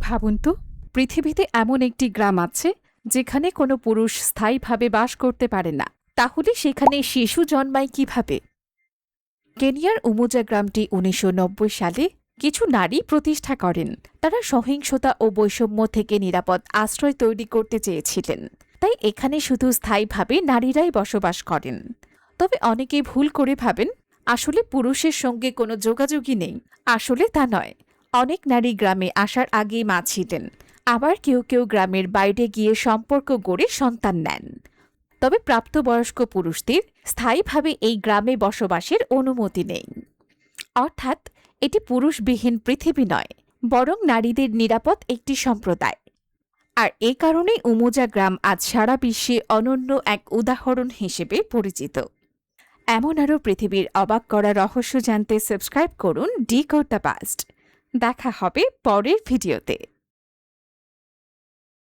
ভাবুন তো, পৃথিবীতে এমন একটি গ্রাম আছে যেখানে কোনো পুরুষ স্থায়ীভাবে বাস করতে পারে না। তাহলে সেখানে শিশু জন্মায় কিভাবে? কেনিয়ার উমোজা গ্রামটি ১৯৯০ সালে কিছু নারী প্রতিষ্ঠা করেন। তারা সহিংসতা ও বৈষম্য থেকে নিরাপদ আশ্রয় তৈরি করতে চেয়েছিলেন। তাই এখানে শুধু স্থায়ীভাবে নারীরাই বসবাস করেন। তবে অনেকেই ভুল করে ভাবেন আসলে পুরুষের সঙ্গে কোনো যোগাযোগই নেই। আসলে তা নয়। অনেক নারী গ্রামে আসার আগেই মা ছিলেন। আবার কেউ কেউ গ্রামের বাইরে গিয়ে সম্পর্ক গড়ে সন্তান নেন। তবে প্রাপ্তবয়স্ক পুরুষদের স্থায়ীভাবে এই গ্রামে বসবাসের অনুমতি নেই। অর্থাৎ এটি পুরুষবিহীন পৃথিবী নয়, বরং নারীদের নিরাপদ একটি সম্প্রদায়। আর এ কারণেই উমোজা গ্রাম আজ সারা বিশ্বে অনন্য এক উদাহরণ হিসেবে পরিচিত। এমন আরও পৃথিবীর অবাক করা রহস্য জানতে সাবস্ক্রাইব করুন ডিকোড দ্য পাস্ট। দেখা হবে পরের ভিডিওতে।